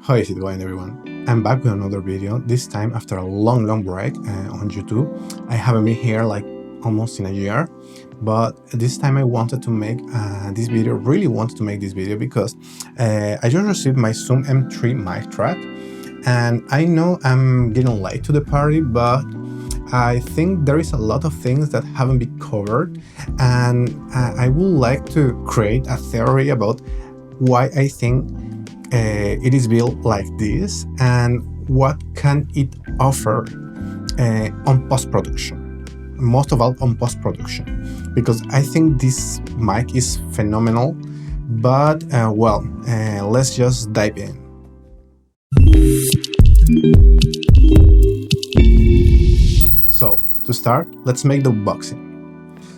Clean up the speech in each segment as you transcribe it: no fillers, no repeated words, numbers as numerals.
How is it going, everyone? I'm back with another video, this time after a long break on YouTube. I haven't been here like almost in a year, but this time I wanted to make really wanted to make this video because I just received my Zoom M3 mic track, and I know I'm getting late to the party, but I think there is a lot of things that haven't been covered, and I would like to create a theory about why I think it is built like this and what can it offer on post-production, most of all on post-production, because I think this mic is phenomenal. But let's just dive in. So to start, let's make the unboxing.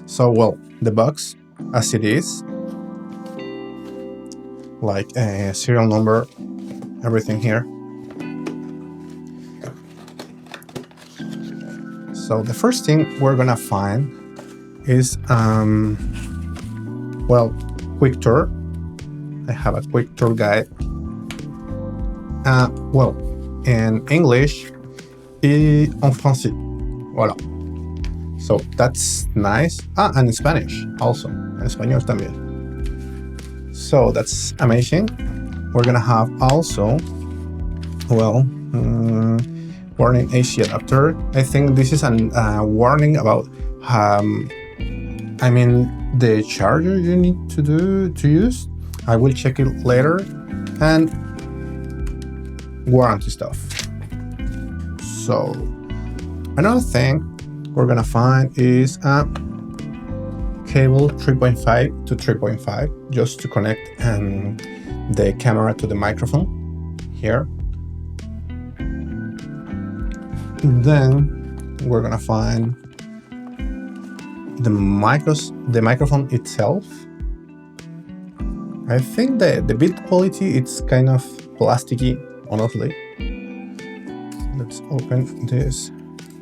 So the box as it is, like a serial number, everything here. So the first thing we're gonna find is quick tour. I have a quick tour guide. In English et en français. Voilà. So that's nice. And in Spanish also. En español también. So that's amazing. We're gonna have also, warning AC adapter. I think this is a warning about, the charger you need to use. I will check it later. And warranty stuff. So another thing we're gonna find is a cable 3.5 to 3.5 just to connect the camera to the microphone here. Then we're gonna find the microphone itself. I think the build quality, it's kind of plasticky, honestly. Let's open this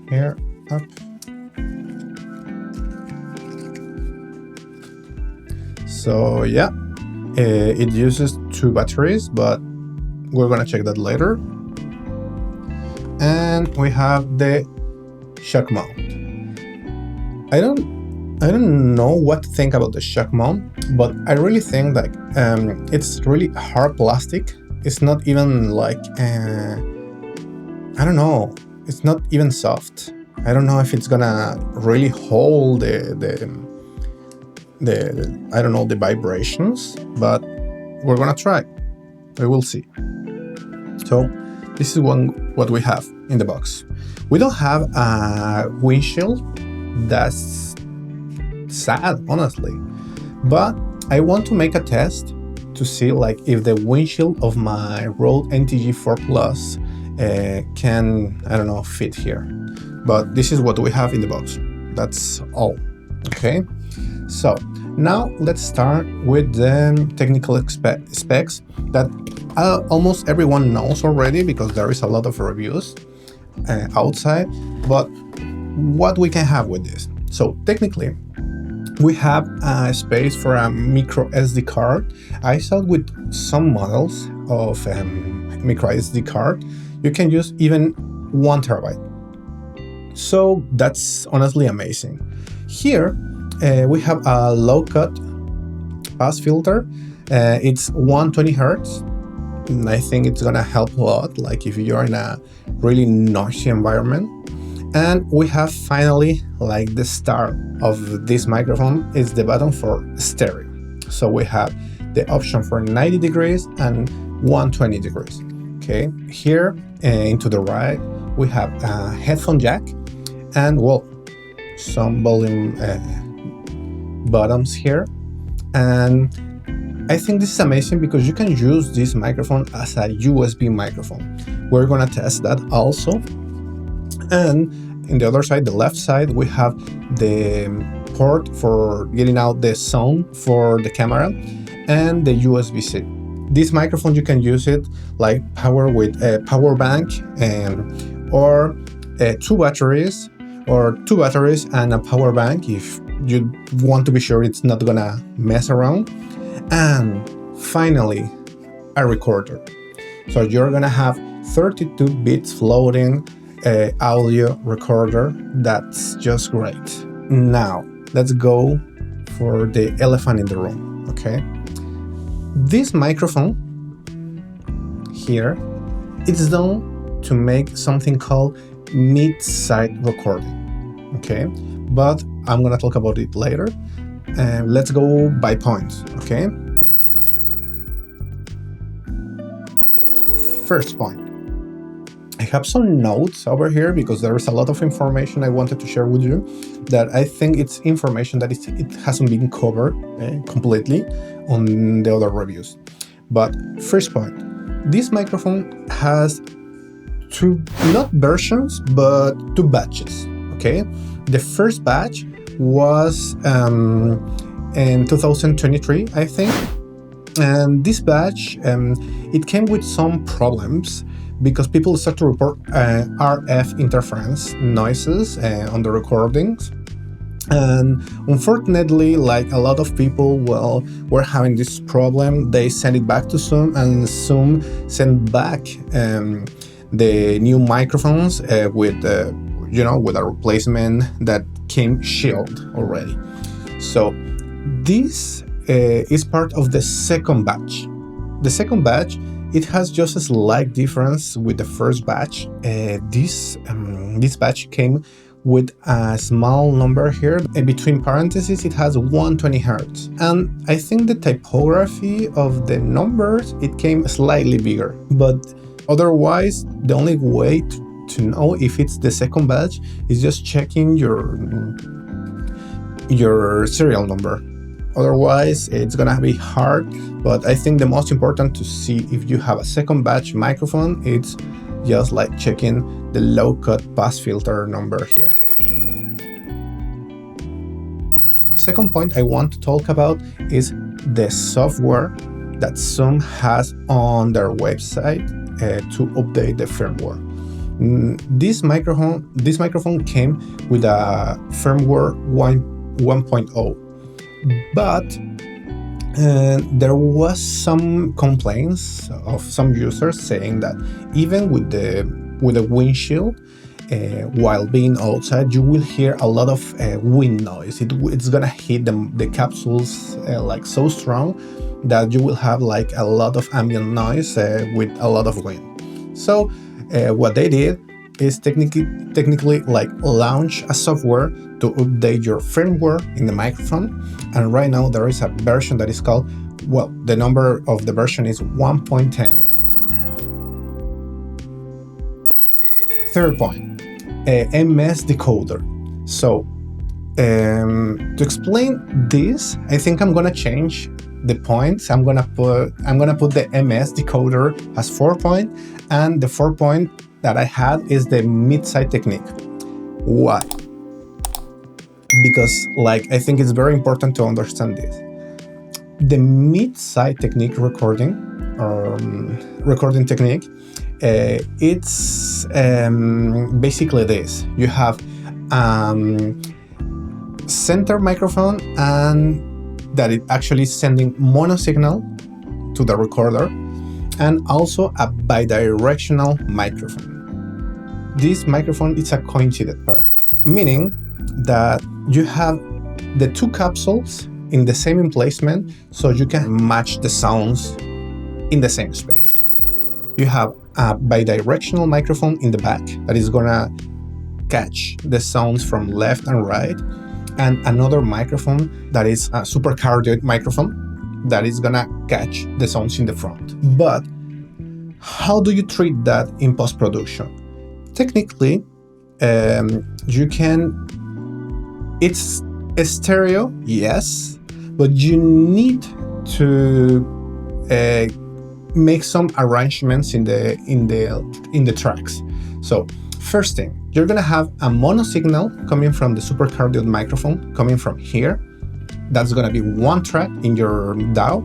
here up. So yeah, it uses 2 batteries, but we're gonna check that later. And we have the shock mount. I don't know what to think about the shock mount, but I really think that it's really hard plastic. It's not even like I don't know. It's not even soft. I don't know if it's gonna really hold the vibrations, but we're gonna try. We will see. So this is what we have in the box. We don't have a windshield. That's sad, honestly, but I want to make a test to see like if the windshield of my Rode NTG4 Plus can, I don't know, fit here. But this is what we have in the box. That's all. Okay, so now let's start with the technical specs that almost everyone knows already, because there is a lot of reviews outside. But what we can have with this? So technically, we have a space for a micro SD card. I saw with some models of micro SD card, you can use even 1 terabyte. So that's honestly amazing. Here we have a low-cut pass filter. It's 120 hertz. And I think it's gonna help a lot, like if you're in a really noisy environment. And we have finally, like, the star of this microphone is the button for stereo. So we have the option for 90 degrees and 120 degrees. Okay, here into the right, we have a headphone jack and some volume buttons here. And I think this is amazing because you can use this microphone as a USB microphone. We're gonna test that also. And in the other side, the left side, we have the port for getting out the sound for the camera and the USB-C. This microphone, you can use it like power with a power bank or 2 batteries and a power bank if you want to be sure it's not gonna mess around. And finally, a recorder. So you're gonna have 32 bits floating audio recorder. That's just great. Now, let's go for the elephant in the room, okay? This microphone here, it's done to make something called mid-side recording, okay? But I'm gonna talk about it later. Let's go by points, okay? First point. I have some notes over here because there is a lot of information I wanted to share with you that I think it's information that it hasn't been covered completely on the other reviews. But first point, this microphone has two, not versions, but two batches, okay? The first batch was in 2023, I think. And this batch, it came with some problems because people start to report RF interference noises on the recordings. And unfortunately, like a lot of people, were having this problem. They sent it back to Zoom, and Zoom sent back the new microphones with a replacement that came shielded already. So this is part of the second batch. The second batch, it has just a slight difference with the first batch. This batch came with a small number here. Between parentheses, it has 120 Hz. And I think the typography of the numbers, it came slightly bigger. But otherwise, the only way to know if it's the second batch is just checking your serial number. Otherwise, it's gonna be hard, but I think the most important to see if you have a second batch microphone, it's just like checking the low-cut pass filter number here. Second point I want to talk about is the software that Zoom has on their website to update the firmware. This microphone came with a firmware 1.0. But there was some complaints of some users saying that even with the windshield, while being outside, you will hear a lot of wind noise. It's gonna hit the capsules like so strong that you will have like a lot of ambient noise with a lot of wind. So what they did is technically like launch a software to update your firmware in the microphone. And right now there is a version that is called, the number of the version is 1.10. Third point, MS Deccoder. So to explain this, I think I'm gonna change the points. I'm gonna put the MS Deccoder as 4 point, and the 4 point that I had is the mid-side technique. Why? Because I think it's very important to understand this. The mid-side technique recording technique, it's basically this. You have center microphone, and that it actually is sending mono signal to the recorder, and also a bidirectional microphone. This microphone is a coincident pair, meaning that you have the two capsules in the same emplacement, so you can match the sounds in the same space. You have a bidirectional microphone in the back that is gonna catch the sounds from left and right, and another microphone that is a supercardioid microphone that is gonna catch the sounds in the front. But how do you treat that in post-production? Technically, you can, it's a stereo, yes, but you need to make some arrangements in the tracks. So first thing, you're gonna have a mono signal coming from the supercardioid microphone coming from here. That's gonna be one track in your DAW,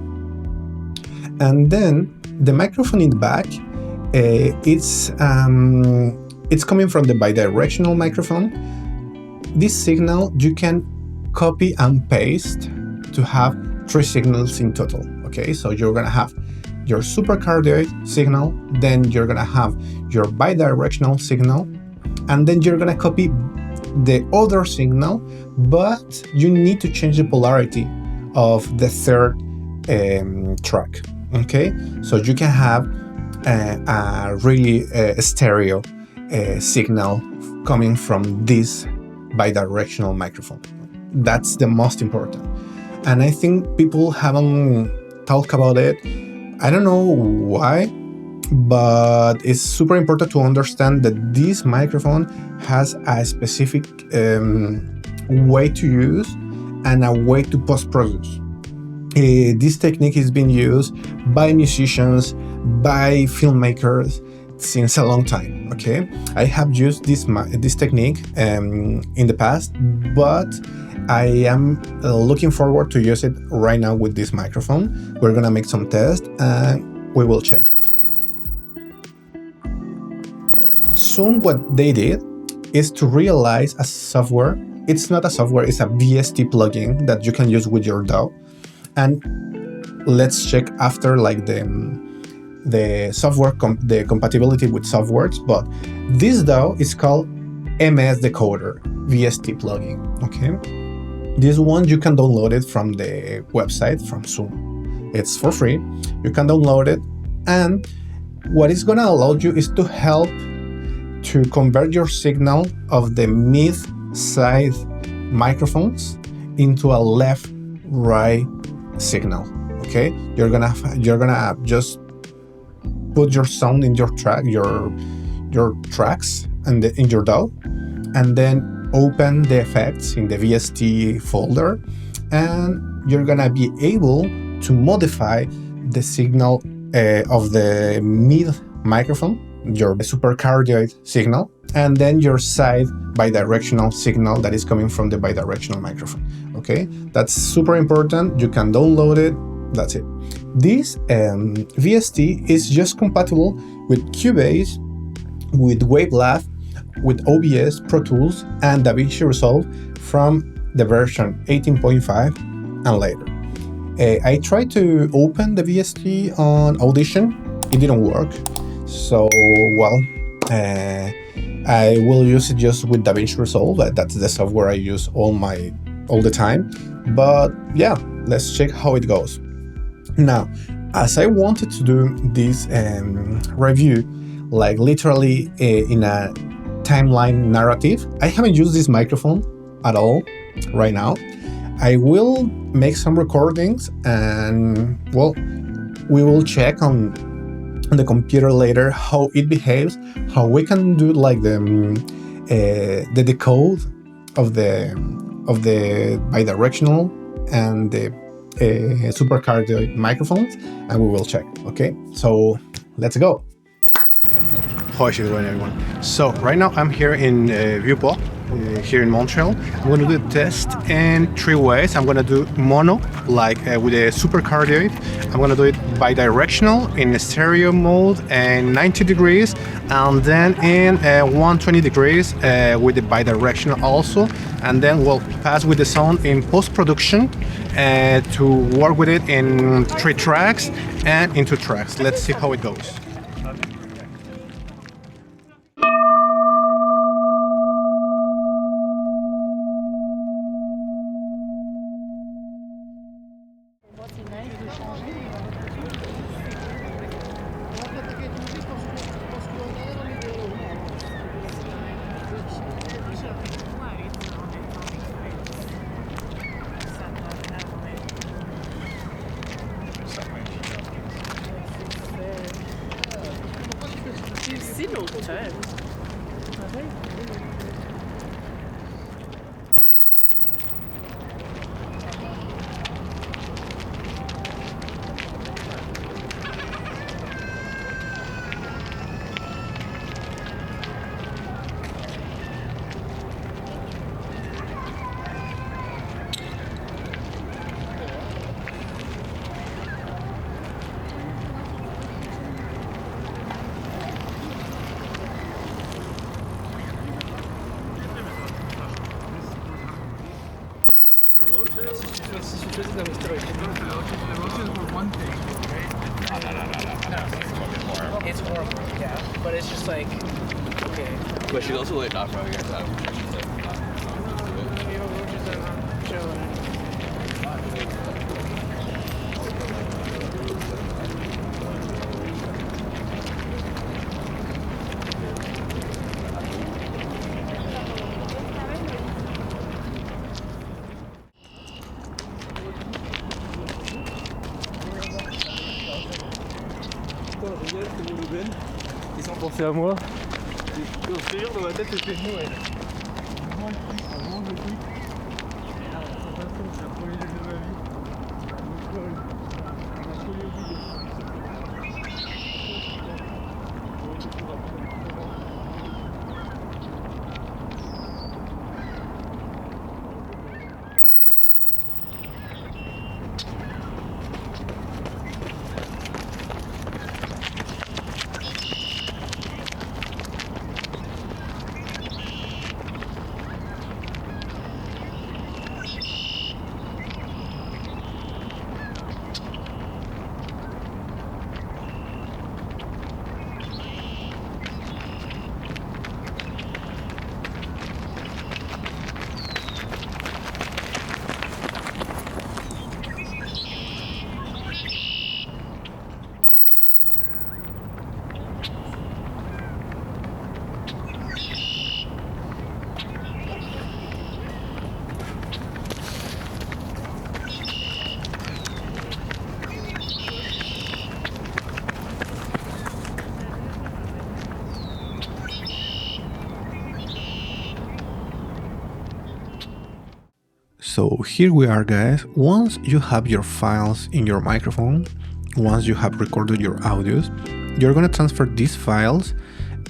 and then the microphone in the back, it's coming from the bidirectional microphone. This signal you can copy and paste to have 3 signals in total. Okay, so you're gonna have your supercardioid signal, then you're gonna have your bidirectional signal, and then you're gonna copy the other signal, but you need to change the polarity of the third track. Okay, so you can have a really stereo signal coming from this bidirectional microphone. That's the most important, and I think people haven't talked about it. I don't know why, but it's super important to understand that this microphone has a specific way to use and a way to post-produce. This technique is being used by musicians, by filmmakers since a long time. Okay, I have used this technique in the past, but I am looking forward to use it right now with this microphone. We're gonna make some tests and we will check. Soon what they did is to realize a software. It's not a software, it's a VST plugin that you can use with your DAW. And let's check after like the software, the compatibility with softwares. But this DAW is called MS Deccoder VST plugin. Okay, this one you can download it from the website from Zoom. It's for free. You can download it, and what it's gonna allow you is to help to convert your signal of the mid-side microphones into a left-right signal. Okay, you're gonna just put your sound in your track, your tracks, and in your DAW, and then open the effects in the VST folder, and you're gonna be able to modify the signal of the mid microphone, your supercardioid signal, and then your side bidirectional signal that is coming from the bidirectional microphone. Okay, that's super important. You can download it. That's it. This VST is just compatible with Cubase, with Wavelab, with OBS, Pro Tools, and DaVinci Resolve from the version 18.5 and later. I tried to open the VST on Audition. It didn't work. So, well, I will use it just with DaVinci Resolve. That's the software I use all the time. But yeah, let's check how it goes. Now, as I wanted to do this review, like literally in a timeline narrative, I haven't used this microphone at all right now. I will make some recordings and, well, we will check on the computer later how it behaves, how we can do like the decode of the bidirectional and the supercardioid microphones, and we will check. Okay, so let's go. How is it going, everyone? So right now I'm here in Vieux-Port, here in Montreal. I'm going to do the test in 3 ways. I'm going to do mono, like with a supercardioid. I'm going to do it bidirectional in stereo mode and 90 degrees, and then in 120 degrees with the bidirectional also, and then we'll pass with the sound in post-production to work with it in 3 tracks and in 2 tracks. Let's see how it goes. Yeah, but it's just like, okay. But she's also like not from your side. We're just chilling. Regarde c'est mon aubaine. Ils sont pensés à moi. Je te jure dans ma tête c'était nous. Ouais. Avant je clique. Et là, la sensation, c'est la première de ma vie. On m'a collé au bide. So here we are, guys. Once you have your files in your microphone, once you have recorded your audios, you're gonna transfer these files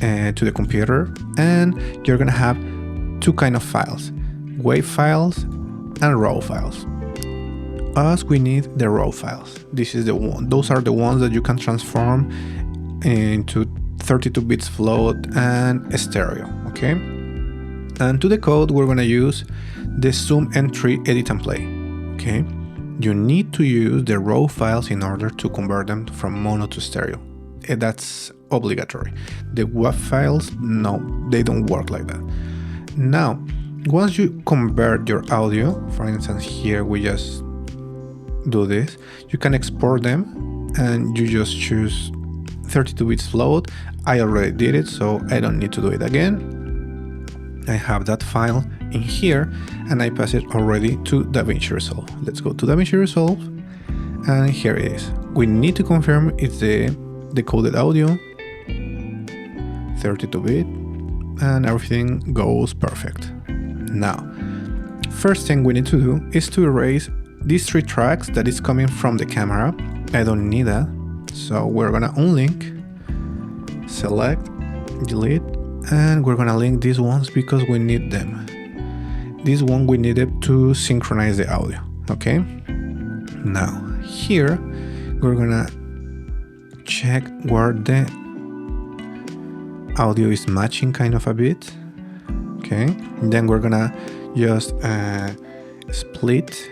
to the computer, and you're gonna have two kind of files: WAV files and RAW files. Us, we need the RAW files. This is the one. Those are the ones that you can transform into 32 bits float and stereo. Okay. And to the code, we're gonna use the Zoom Entry Edit and Play. Okay, you need to use the RAW files in order to convert them from mono to stereo. That's obligatory. The WAV files, no, they don't work like that. Now, once you convert your audio, for instance, here we just do this, you can export them and you just choose 32 bits float. I already did it, so I don't need to do it again. I have that file in here and I pass it already to DaVinci Resolve. Let's go to DaVinci Resolve and here it is. We need to confirm it's the decoded audio, 32-bit, and everything goes perfect. Now, first thing we need to do is to erase these 3 tracks that is coming from the camera. I don't need that, so we're gonna unlink, select, delete, and we're gonna link these ones because we need them. This one we needed to synchronize the audio. Okay, now here we're gonna check where the audio is matching kind of a bit. Okay, then we're gonna just split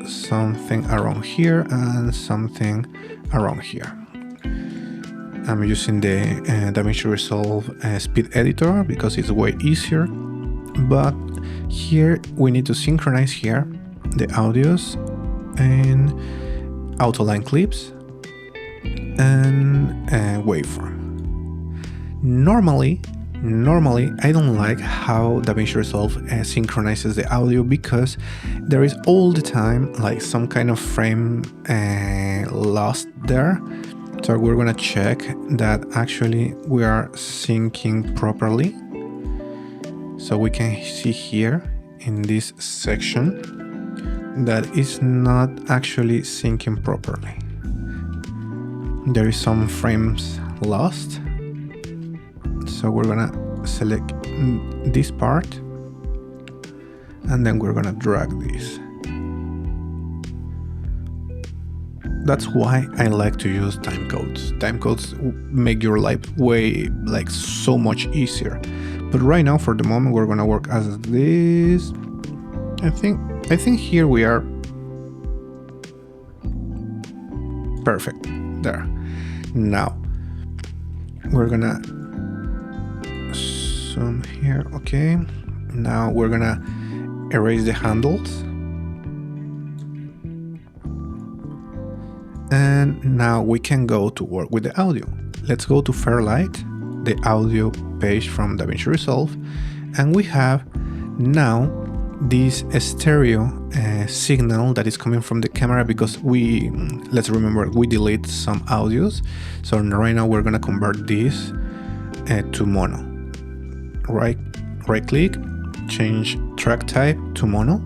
something around here and something around here. I'm using the DaVinci Resolve speed editor because it's way easier, but here we need to synchronize here the audios and autoline clips and waveform. Normally I don't like how DaVinci Resolve synchronizes the audio because there is all the time like some kind of frame lost there. So we're gonna check that actually we are syncing properly. So we can see here in this section that is not actually syncing properly. There is some frames lost. So we're gonna select this part and then we're gonna drag this. That's why I like to use timecodes. Timecodes make your life way like so much easier. But right now, for the moment, we're gonna work as this. I think here we are perfect there. Now, we're gonna zoom here. Okay, now we're gonna erase the handles. And now we can go to work with the audio. Let's go to Fairlight, the audio page from DaVinci Resolve, and we have now this stereo signal that is coming from the camera because let's remember, we delete some audios. So right now we're gonna convert this to mono. Right click, change track type to mono,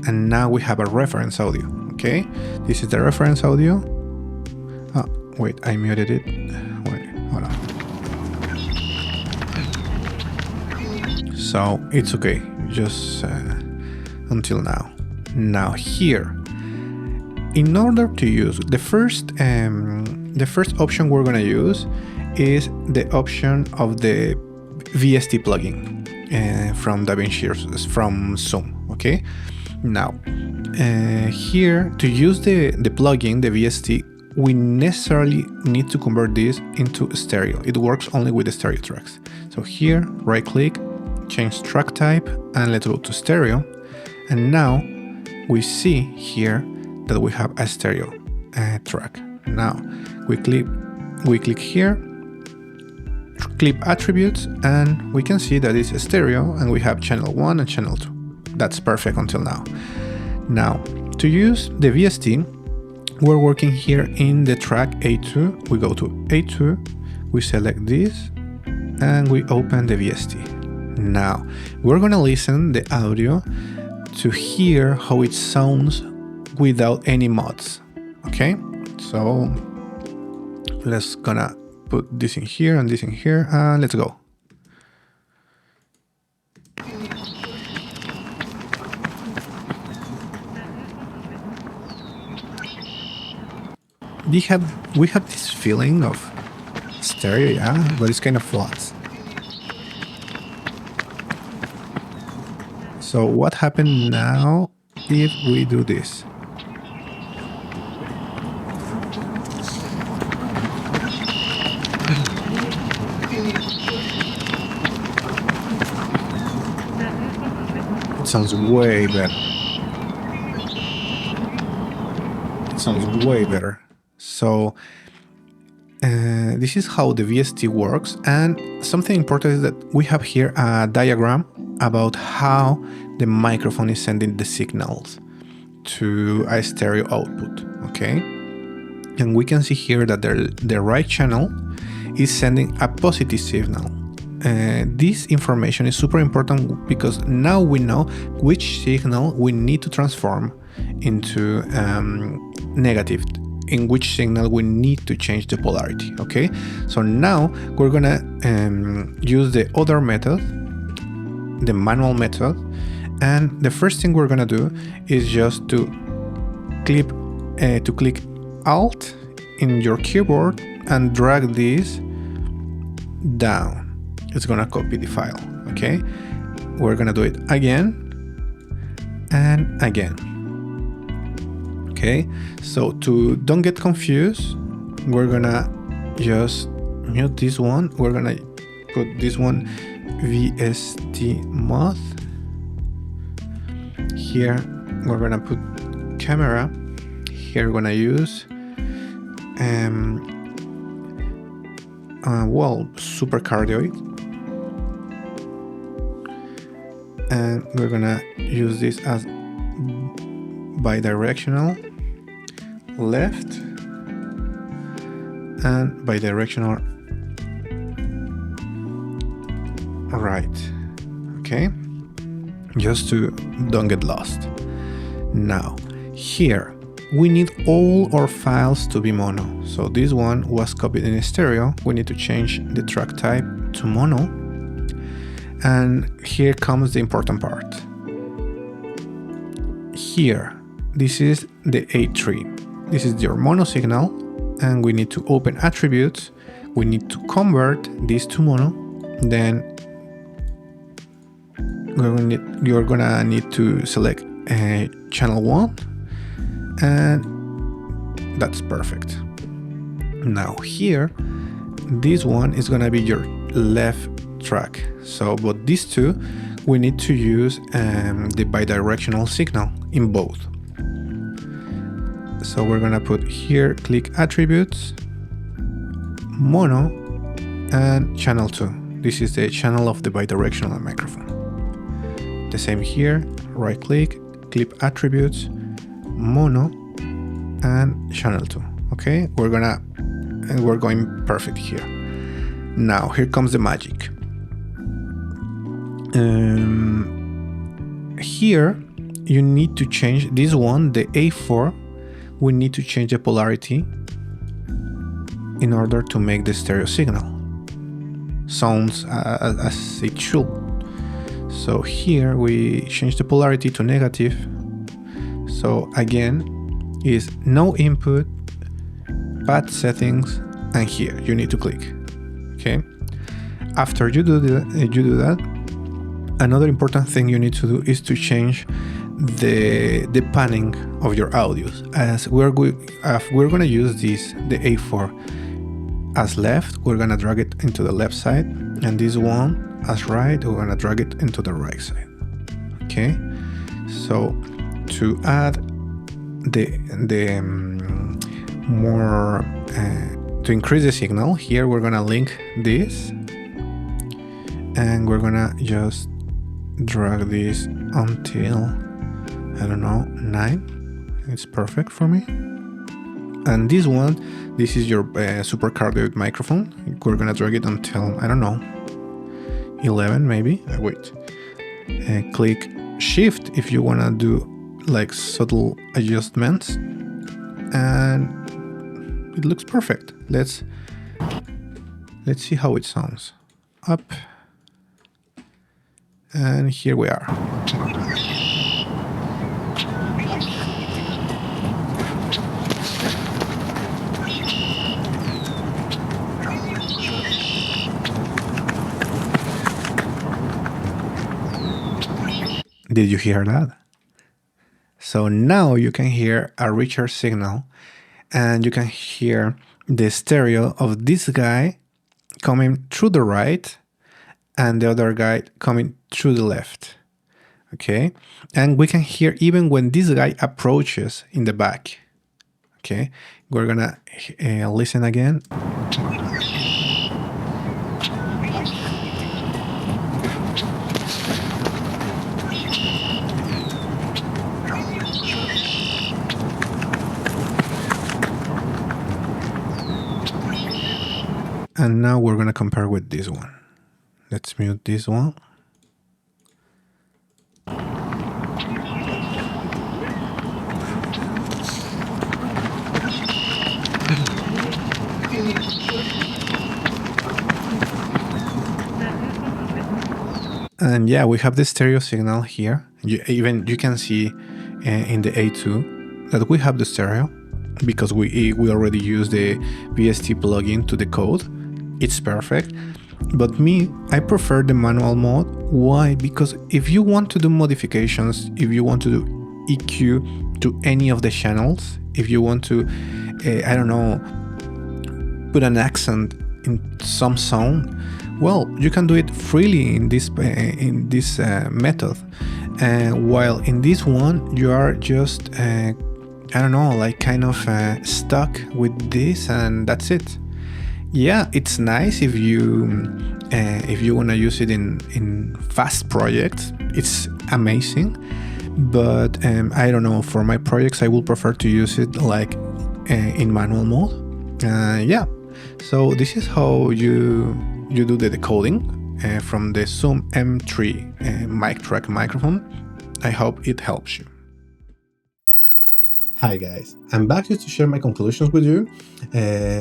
and now we have a reference audio. Okay, this is the reference audio. Oh, wait, I muted it. Wait, hold on. So it's okay, just until now. Now here, in order to use the first option we're gonna use is the option of the VST plugin from DaVinci, from Zoom. Okay, now here to use the plugin, the VST, we necessarily need to convert this into stereo. It works only with the stereo tracks. So here, right click, change track type, and let's go to stereo. And now we see here that we have a stereo track. Now we click here, clip attributes, and we can see that it's a stereo, and we have channel 1 and channel 2. That's perfect until now. Now to use the VST, we're working here in the track A2. We go to A2, we select this, and we open the VST. Now we're gonna listen the audio to hear how it sounds without any mods. Okay, so let's gonna put this in here and this in here, and let's go. We have this feeling of stereo, yeah, but it's kind of flat. So what happened now if we do this? It sounds way better. It sounds way better. So this is how the VST works, and something important is that we have here a diagram about how the microphone is sending the signals to a stereo output. Okay, and we can see here that the right channel is sending a positive signal. This information is super important because now we know which signal we need to transform into negative, in which signal we need to change the polarity. Okay, so now we're gonna use the other method, the manual method, and the first thing we're gonna do is just to click Alt in your keyboard and drag this down. It's gonna copy the file. Okay, we're gonna do it again and again. Okay, so to don't get confused, we're gonna just mute this one. We're gonna put this one VST mod. Here we're gonna put camera. Here we're gonna use super cardioid, and we're gonna use this as bidirectional left and bidirectional right. Okay, just to don't get lost. Now here we need all our files to be mono. So this one was copied in stereo. We need to change the track type to mono, and here comes the important part. Here, this is the A3. This is your mono signal, and we need to open attributes. We need to convert this to mono. Then you're gonna need to select channel 1, and that's perfect. Now here this one is gonna be your left track. So, but these two, we need to use the bidirectional signal in both. So we're gonna put here, click attributes, mono, and channel 2. This is the channel of the bidirectional microphone. The same here, right click, click attributes, mono, and channel 2. Okay, we're going perfect here. Now here comes the magic. Here you need to change this one, the A4. We need to change the polarity in order to make the stereo signal sounds as it should. So here we change the polarity to negative. So again is no input, pad settings, and here you need to click. Okay. After you do that, another important thing you need to do is to change the panning of your audios. As we're gonna use the A4 as left, we're gonna drag it into the left side, and this one as right, we're gonna drag it into the right side. Okay, so to add the more to increase the signal, here we're gonna link this, and we're gonna just drag this until, I don't know, 9. It's perfect for me. And this one, this is your supercardioid microphone. We're gonna drag it until, I don't know, 11 maybe. Wait. Click shift if you wanna do like subtle adjustments, and it looks perfect. Let's see how it sounds. Up, and here we are. Did you hear that? So now you can hear a richer signal, and you can hear the stereo of this guy coming through the right and the other guy coming through the left. Okay, and we can hear even when this guy approaches in the back. Okay, we're gonna listen again. And now we're gonna compare with this one. Let's mute this one. And yeah, we have the stereo signal here. You can see in the A2 that we have the stereo because we already used the VST plugin to decode. It's perfect. But me, I prefer the manual mode. Why? Because if you want to do modifications, if you want to do EQ to any of the channels, if you want to, I don't know, put an accent in some sound, well, you can do it freely in this method. While in this one, you are just, I don't know, like kind of stuck with this, and that's it. Yeah, it's nice if you want to use it in fast projects. It's amazing, but I don't know. For my projects, I will prefer to use it like in manual mode. Yeah, so this is how you do the decoding from the Zoom M3 mic track microphone. I hope it helps you. Hi guys, I'm back here to share my conclusions with you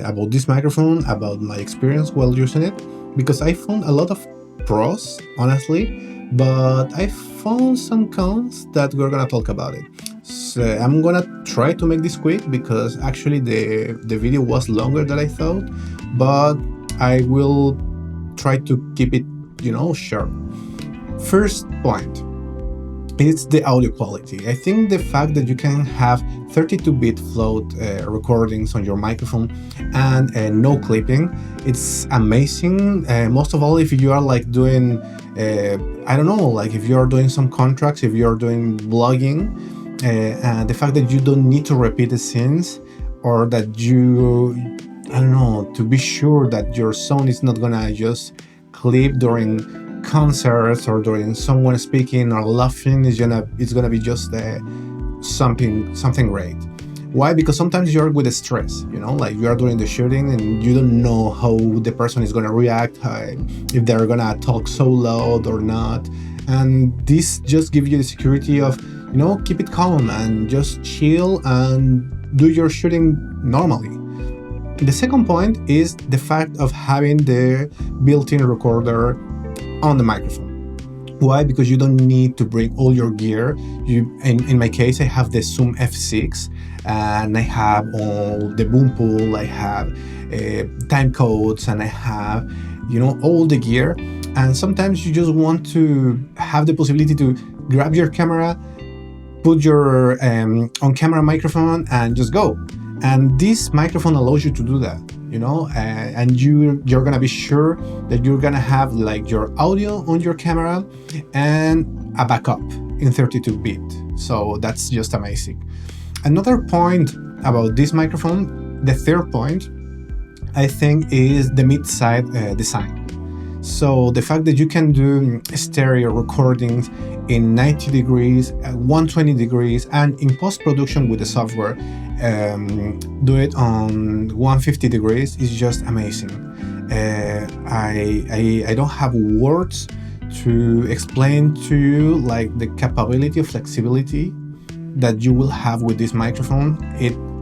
about this microphone, about my experience while using it, because I found a lot of pros, honestly, but I found some cons that we're gonna talk about it. So I'm gonna try to make this quick because actually the video was longer than I thought, but I will try to keep it, short. First point, it's the audio quality. I think the fact that you can have 32-bit float recordings on your microphone and no clipping, it's amazing. Most of all, if you are like doing, I don't know, like if you are doing some contracts, if you are doing blogging, the fact that you don't need to repeat the scenes, or that you, I don't know, to be sure that your sound is not gonna just clip during concerts or during someone speaking or laughing. It's gonna be just something great. Why? Because sometimes you're with the stress, like you are doing the shooting and you don't know how the person is gonna react, if they're gonna talk so loud or not. And this just gives you the security of, keep it calm and just chill and do your shooting normally. The second point is the fact of having the built-in recorder on the microphone. Why? Because you don't need to bring all your gear. In my case, I have the Zoom F6 and I have all the boom pool, I have time codes, and I have, all the gear. And sometimes you just want to have the possibility to grab your camera, put your on-camera microphone, and just go. And this microphone allows you to do that, and you're gonna be sure that you're gonna have like your audio on your camera and a backup in 32-bit. So that's just amazing. Another point about this microphone, the third point, I think, is the mid-side design. So the fact that you can do stereo recordings in 90 degrees, 120 degrees, and in post-production with the software, do it on 150 degrees is just amazing. I don't have words to explain to you like the capability of flexibility that you will have with this microphone.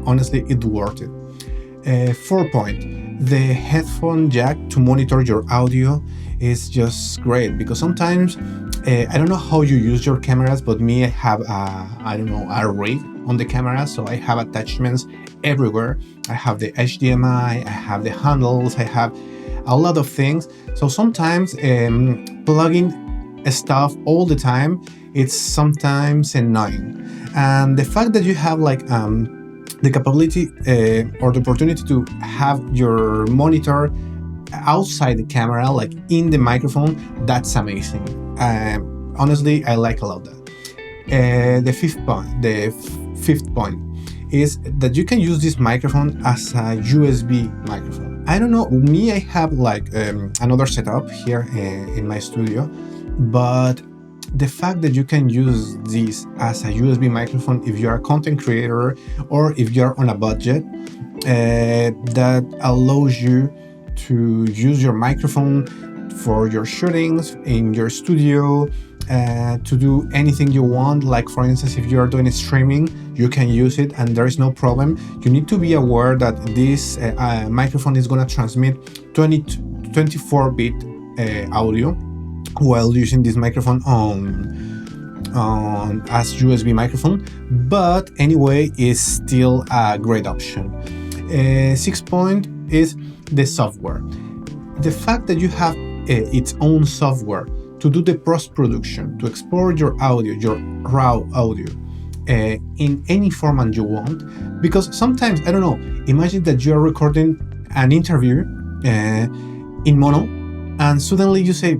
Honestly, it's worth it. 4 point. The headphone jack to monitor your audio is just great, because sometimes I don't know how you use your cameras, but me, I have a rig on the camera, so I have attachments everywhere. I have the HDMI, I have the handles, I have a lot of things. So sometimes plugging stuff all the time, it's sometimes annoying. And the fact that you have like the capability or the opportunity to have your monitor outside the camera, like in the microphone, that's amazing. Honestly, I like a lot of that. The fifth point is that you can use this microphone as a USB microphone. I don't know, me, I have like another setup here in my studio, but the fact that you can use this as a USB microphone if you're a content creator or if you're on a budget, that allows you to use your microphone for your shootings in your studio, to do anything you want. Like for instance, if you are doing streaming, you can use it and there is no problem. You need to be aware that this microphone is going to transmit 24-bit audio while using this microphone as USB microphone, but anyway, it's still a great option. 6 point is the software. The fact that you have its own software to do the post-production, to export your audio, your raw audio, in any format you want. Because sometimes, I don't know, imagine that you are recording an interview in mono, and suddenly you say,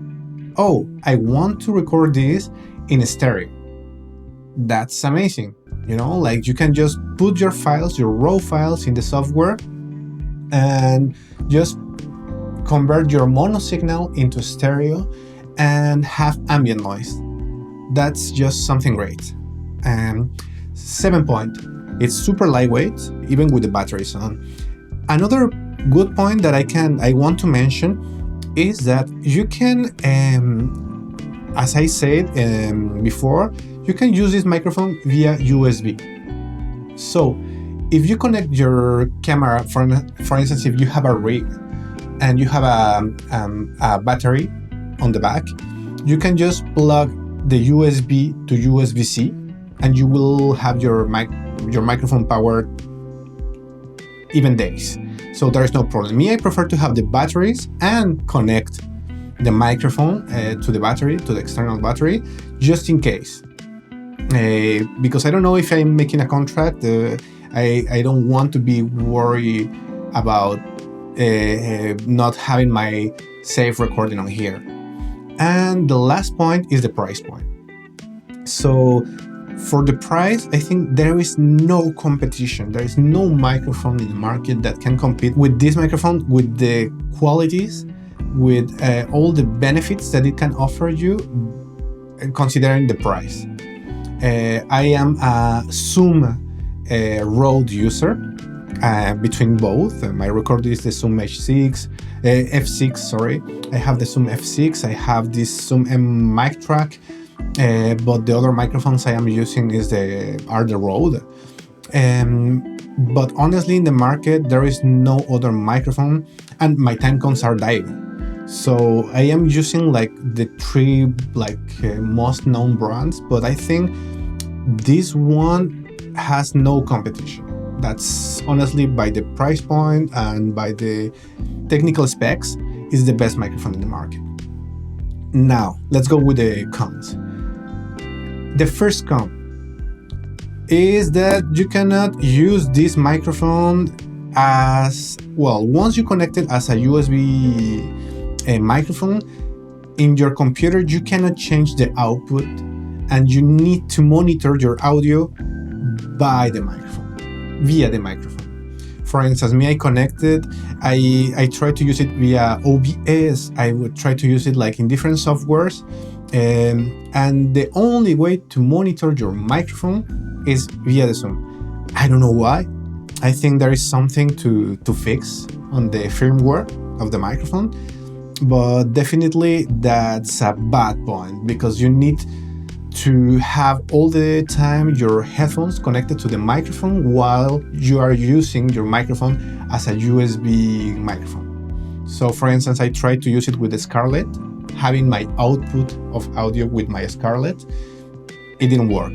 oh, I want to record this in stereo. That's amazing. Like you can just put your files, your raw files in the software, and just convert your mono signal into stereo and have ambient noise. That's just something great. 7 point, it's super lightweight, even with the batteries on. Another good point that I want to mention is that you can, as I said before, you can use this microphone via USB. So if you connect your camera, for instance, if you have a rig and you have a battery on the back, you can just plug the USB to USB-C and you will have your microphone powered even days. So there is no problem. Me, I prefer to have the batteries and connect the microphone to the battery, to the external battery, just in case. because I don't know if I'm making a contract. I don't want to be worried about not having my safe recording on here. And the last point is the price point. So for the price, I think there is no competition. There is no microphone in the market that can compete with this microphone, with the qualities, with all the benefits that it can offer you, considering the price. I am a Zoom Rode user between both. My recorder is the Zoom F6. Sorry, I have the Zoom F6. I have this Zoom M mic track, but the other microphones I am using are the Rode. But honestly, in the market there is no other microphone, and my time codes are diving. So I am using like the three most known brands, but I think this one has no competition. That's honestly, by the price point and by the technical specs, is the best microphone in the market. Now let's go with the cons. The first con is that you cannot use this microphone as well. Once you connect it as a USB microphone in your computer, you cannot change the output, and you need to monitor your audio via the microphone. For instance, I connected, I tried to use it via OBS. I would try to use it like in different softwares, and the only way to monitor your microphone is via the Zoom. I don't know why. I think there is something to fix on the firmware of the microphone, but definitely that's a bad point, because you need to have all the time your headphones connected to the microphone while you are using your microphone as a USB microphone. So for instance, I tried to use it with the Scarlett, having my output of audio with my Scarlett. It didn't work.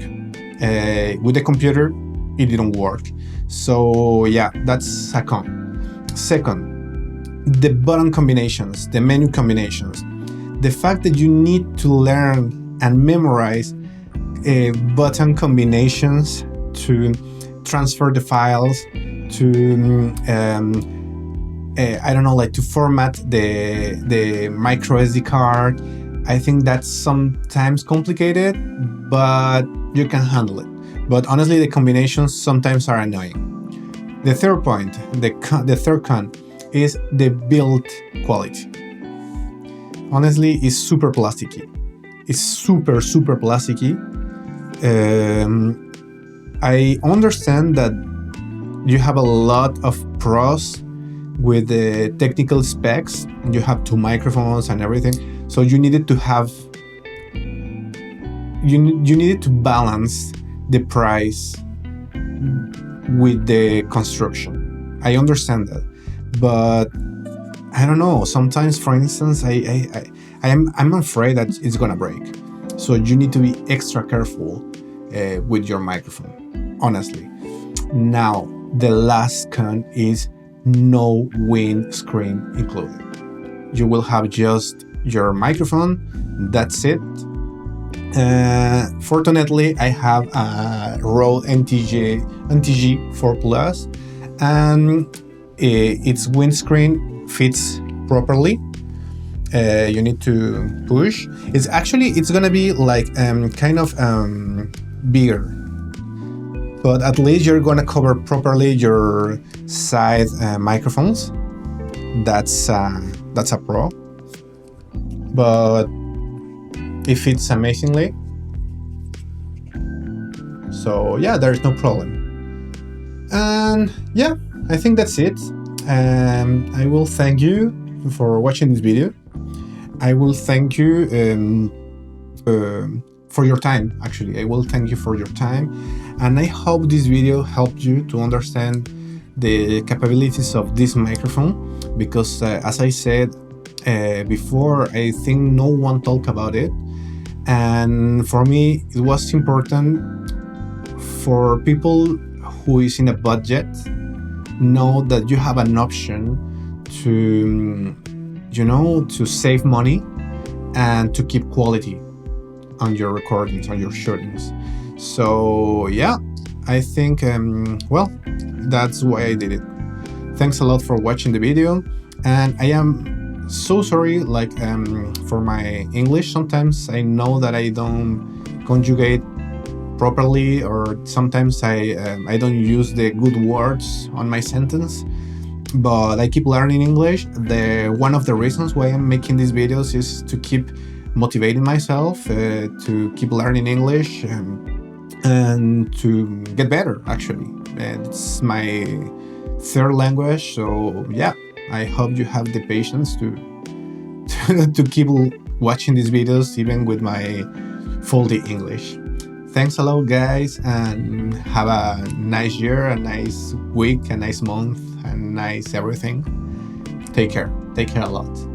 With the computer, it didn't work. So yeah, that's a con. Second, the button combinations, the menu combinations. The fact that you need to learn and memorize button combinations to transfer the files, to to format the micro SD card. I think that's sometimes complicated, but you can handle it. But honestly, the combinations sometimes are annoying. The third point, the third con, is the build quality. Honestly, it's super plasticky. It's super plasticky. I understand that you have a lot of pros with the technical specs. You have two microphones and everything, so you needed to have you needed to balance the price with the construction. I understand that, but I don't know. Sometimes, for instance, I'm afraid that it's gonna break. So you need to be extra careful with your microphone, honestly. Now, the last con is no windscreen included. You will have just your microphone, that's it. Fortunately, I have a Rode NTG 4 Plus, and its windscreen fits properly. You need to push. It's gonna be like kind of bigger, but at least you're gonna cover properly your side microphones. That's a pro, but it fits amazingly. So yeah, there's no problem. And yeah, I think that's it. I will thank you for watching this video. I will thank you for your time. Actually, I will thank you for your time, and I hope this video helped you to understand the capabilities of this microphone, because as I said before, I think no one talked about it, and for me it was important for people who is in a budget know that you have an option to to save money and to keep quality on your recordings, on your shootings. So yeah, I think well, that's why I did it. Thanks a lot for watching the video, and I am so sorry for my English. Sometimes I know that I don't conjugate properly, or sometimes I don't use the good words on my sentence, but I keep learning English. One of the reasons why I'm making these videos is to keep motivating myself to keep learning English and to get better. Actually, it's my third language, so yeah, I hope you have the patience to to keep watching these videos even with my faulty English. Thanks a lot, guys, and have a nice year, a nice week, a nice month, and nice everything. Take care. Take care a lot.